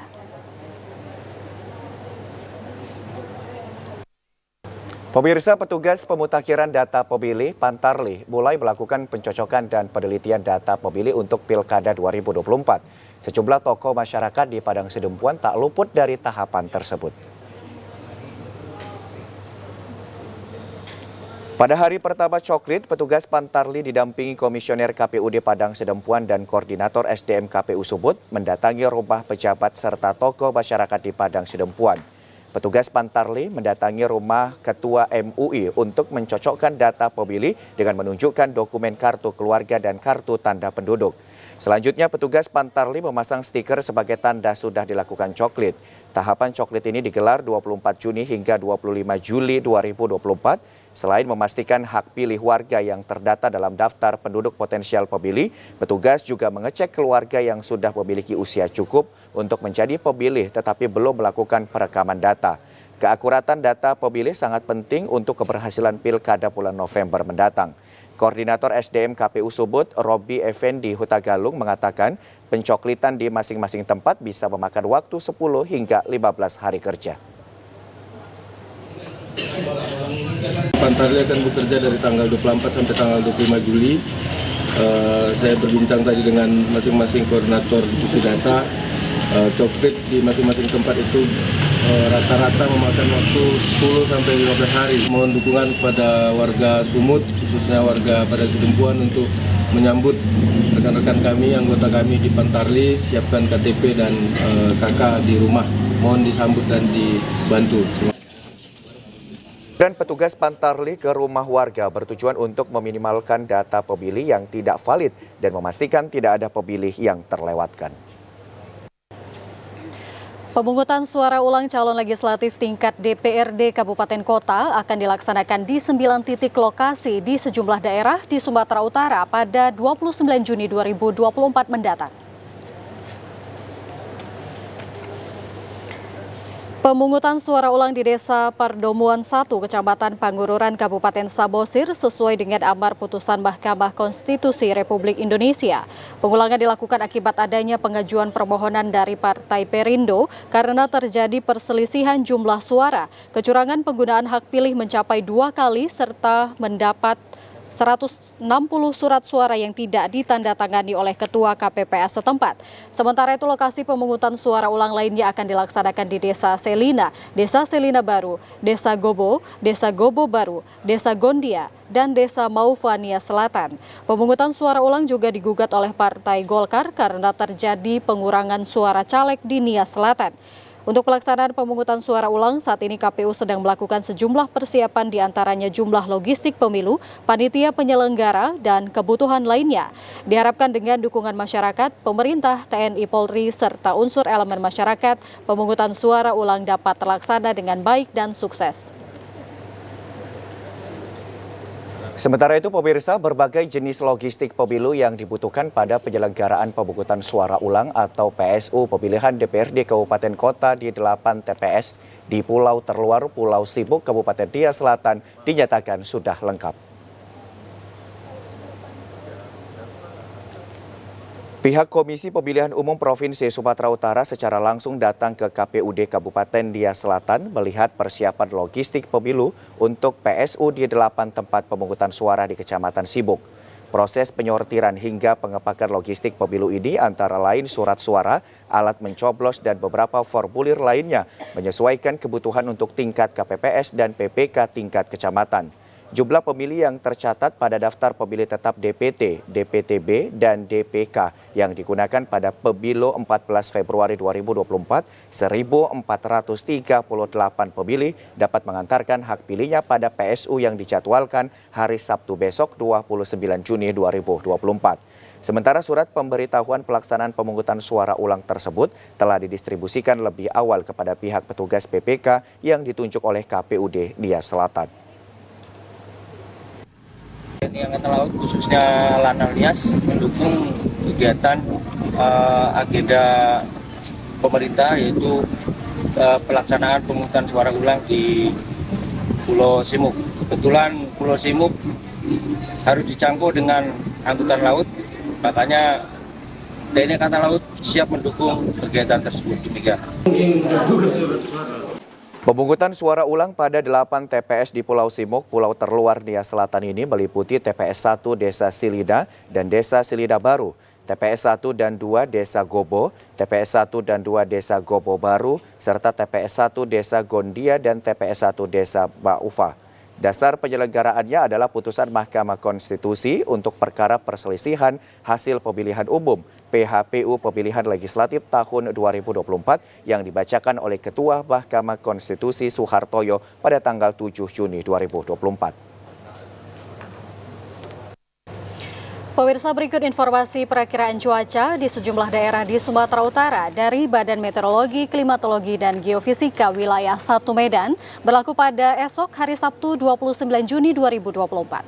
Pemirsa, petugas pemutakhiran data pemilih Pantarlih mulai melakukan pencocokan dan penelitian data pemilih untuk Pilkada 2024. Sejumlah tokoh masyarakat di Padang Sidempuan tak luput dari tahapan tersebut. Pada hari pertama coklit, petugas Pantarlih didampingi Komisioner KPUD Padang Sidempuan dan Koordinator SDM KPU Sumut mendatangi rumah pejabat serta tokoh masyarakat di Padang Sidempuan. Petugas Pantarlih mendatangi rumah Ketua MUI untuk mencocokkan data pemilih dengan menunjukkan dokumen kartu keluarga dan kartu tanda penduduk. Selanjutnya, petugas Pantarlih memasang stiker sebagai tanda sudah dilakukan coklit. Tahapan coklit ini digelar 24 Juni hingga 25 Juli 2024. Selain memastikan hak pilih warga yang terdata dalam daftar penduduk potensial pemilih, petugas juga mengecek keluarga yang sudah memiliki usia cukup untuk menjadi pemilih tetapi belum melakukan perekaman data. Keakuratan data pemilih sangat penting untuk keberhasilan Pilkada bulan November mendatang. Koordinator SDM KPU Sumut, Robi Effendi Hutagalung mengatakan pencoklitan di masing-masing tempat bisa memakan waktu 10 hingga 15 hari kerja. Pantarlih akan bekerja dari tanggal 24 sampai tanggal 25 Juli. Saya berbincang tadi dengan masing-masing koordinator divisi data. Coklit di masing-masing tempat itu rata-rata memakan waktu 10 sampai 15 hari. Mohon dukungan kepada warga Sumut, khususnya warga Padang Sidempuan untuk menyambut rekan-rekan kami, anggota kami di Pantarlih, siapkan KTP dan KK di rumah. Mohon disambut dan dibantu. Dan petugas Pantarlih ke rumah warga bertujuan untuk meminimalkan data pemilih yang tidak valid dan memastikan tidak ada pemilih yang terlewatkan. Pemungutan suara ulang calon legislatif tingkat DPRD Kabupaten Kota akan dilaksanakan di 9 titik lokasi di sejumlah daerah di Sumatera Utara pada 29 Juni 2024 mendatang. Pemungutan suara ulang di Desa Pardomuan 1, Kecamatan Pangururan, Kabupaten Samosir sesuai dengan amar putusan Mahkamah Konstitusi Republik Indonesia. Pengulangan dilakukan akibat adanya pengajuan permohonan dari Partai Perindo karena terjadi perselisihan jumlah suara, kecurangan penggunaan hak pilih mencapai 2 kali serta mendapat 160 surat suara yang tidak ditandatangani oleh Ketua KPPS setempat. Sementara itu lokasi pemungutan suara ulang lainnya akan dilaksanakan di Desa Selina, Desa Selina Baru, Desa Gobo Baru, Desa Gondia, dan Desa Maufania Selatan. Pemungutan suara ulang juga digugat oleh Partai Golkar karena terjadi pengurangan suara caleg di Nias Selatan. Untuk pelaksanaan pemungutan suara ulang, saat ini KPU sedang melakukan sejumlah persiapan diantaranya jumlah logistik pemilu, panitia penyelenggara, dan kebutuhan lainnya. Diharapkan dengan dukungan masyarakat, pemerintah, TNI Polri, serta unsur elemen masyarakat, pemungutan suara ulang dapat terlaksana dengan baik dan sukses. Sementara itu, pemirsa, berbagai jenis logistik pemilu yang dibutuhkan pada penyelenggaraan pemungutan suara ulang atau PSU pemilihan DPRD Kabupaten Kota di 8 TPS di Pulau Terluar, Pulau Sibuk, Kabupaten Nias Selatan dinyatakan sudah lengkap. Pihak Komisi Pemilihan Umum Provinsi Sumatera Utara secara langsung datang ke KPUD Kabupaten Nias Selatan melihat persiapan logistik pemilu untuk PSU di 8 tempat pemungutan suara di Kecamatan Sibuk. Proses penyortiran hingga pengepakan logistik pemilu ini antara lain surat suara, alat mencoblos, dan beberapa formulir lainnya menyesuaikan kebutuhan untuk tingkat KPPS dan PPK tingkat kecamatan. Jumlah pemilih yang tercatat pada daftar pemilih tetap DPT, DPTB, dan DPK yang digunakan pada pemilu 14 Februari 2024, 1.438 pemilih dapat mengantarkan hak pilihnya pada PSU yang dijadwalkan hari Sabtu besok 29 Juni 2024. Sementara surat pemberitahuan pelaksanaan pemungutan suara ulang tersebut telah didistribusikan lebih awal kepada pihak petugas PPK yang ditunjuk oleh KPUD Nias Selatan. TNI Angkatan Laut khususnya Lanal Nias mendukung kegiatan agenda pemerintah yaitu pelaksanaan pemungutan suara ulang di Pulau Simuk. Kebetulan Pulau Simuk harus dicangkup dengan angkutan laut, makanya TNI Angkatan Laut siap mendukung kegiatan tersebut. Demikian. Pemungutan suara ulang pada 8 TPS di Pulau Simuk, Pulau Terluar Nia Selatan ini meliputi TPS 1 Desa Silida dan Desa Silida Baru, TPS 1 dan 2 Desa Gobo, TPS 1 dan 2 Desa Gobo Baru, serta TPS 1 Desa Gondia dan TPS 1 Desa Baufa. Dasar penyelenggaraannya adalah putusan Mahkamah Konstitusi untuk perkara perselisihan hasil pemilihan umum PHPU Pemilihan Legislatif tahun 2024 yang dibacakan oleh Ketua Mahkamah Konstitusi Soehartoyo pada tanggal 7 Juni 2024. Pemirsa, berikut informasi perakiraan cuaca di sejumlah daerah di Sumatera Utara dari Badan Meteorologi, Klimatologi, dan Geofisika wilayah 1 Medan berlaku pada esok hari Sabtu 29 Juni 2024.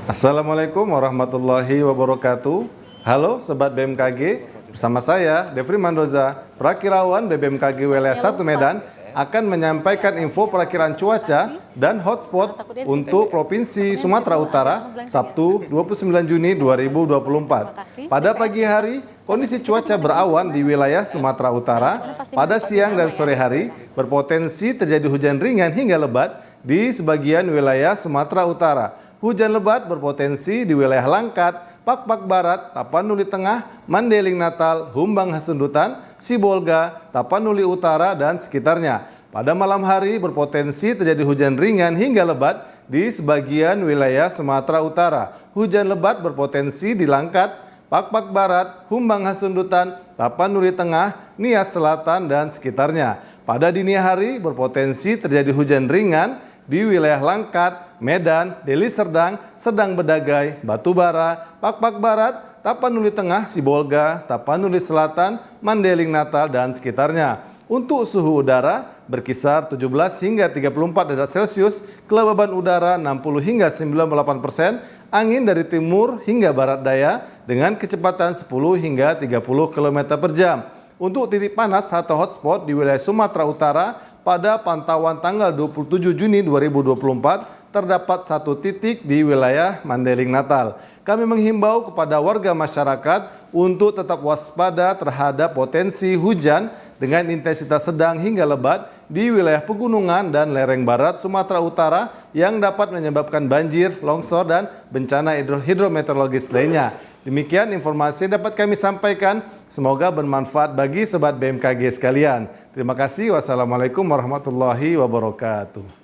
Assalamualaikum warahmatullahi wabarakatuh. Halo Sobat BMKG, bersama saya Devri Mandoza, Perakirawan BBMKG wilayah 1 Medan akan menyampaikan info perakiraan cuaca dan hotspot untuk Provinsi Sumatera Utara Sabtu 29 Juni 2024. Pada pagi hari, kondisi cuaca berawan di wilayah Sumatera Utara. Pada siang dan sore hari, berpotensi terjadi hujan ringan hingga lebat di sebagian wilayah Sumatera Utara. Hujan lebat berpotensi di wilayah Langkat, Pak-Pak Barat, Tapanuli Tengah, Mandeling Natal, Humbang Hasundutan, Sibolga, Tapanuli Utara, dan sekitarnya. Pada malam hari berpotensi terjadi hujan ringan hingga lebat di sebagian wilayah Sumatera Utara. Hujan lebat berpotensi di Langkat, Pak-Pak Barat, Humbang Hasundutan, Tapanuli Tengah, Nias Selatan, dan sekitarnya. Pada dini hari berpotensi terjadi hujan ringan di wilayah Langkat, Medan, Deli Serdang, Sedang Bedagai, Batubara, Pak-Pak Barat, Tapanuli Tengah, Sibolga, Tapanuli Selatan, Mandeling Natal, dan sekitarnya. Untuk suhu udara berkisar 17 hingga 34 derajat Celcius, kelembaban udara 60 hingga 98%, angin dari timur hingga barat daya dengan kecepatan 10 hingga 30 km per jam. Untuk titik panas atau hotspot di wilayah Sumatera Utara, pada pantauan tanggal 27 Juni 2024, terdapat 1 titik di wilayah Mandeling Natal. Kami menghimbau kepada warga masyarakat untuk tetap waspada terhadap potensi hujan dengan intensitas sedang hingga lebat di wilayah pegunungan dan lereng barat Sumatera Utara yang dapat menyebabkan banjir, longsor, dan bencana hidrometeorologis lainnya. Demikian informasi yang dapat kami sampaikan. Semoga bermanfaat bagi Sobat BMKG sekalian. Terima kasih. Wassalamualaikum warahmatullahi wabarakatuh.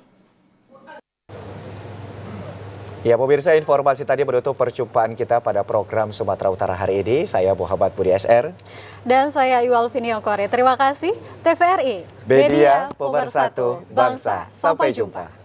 Ya pemirsa, informasi tadi menutup perjumpaan kita pada program Sumatera Utara hari ini. Saya Muhammad Budi SR. Dan saya Iwal Viniokore. Terima kasih. TVRI, Media Pemersatu Bangsa. Sampai jumpa.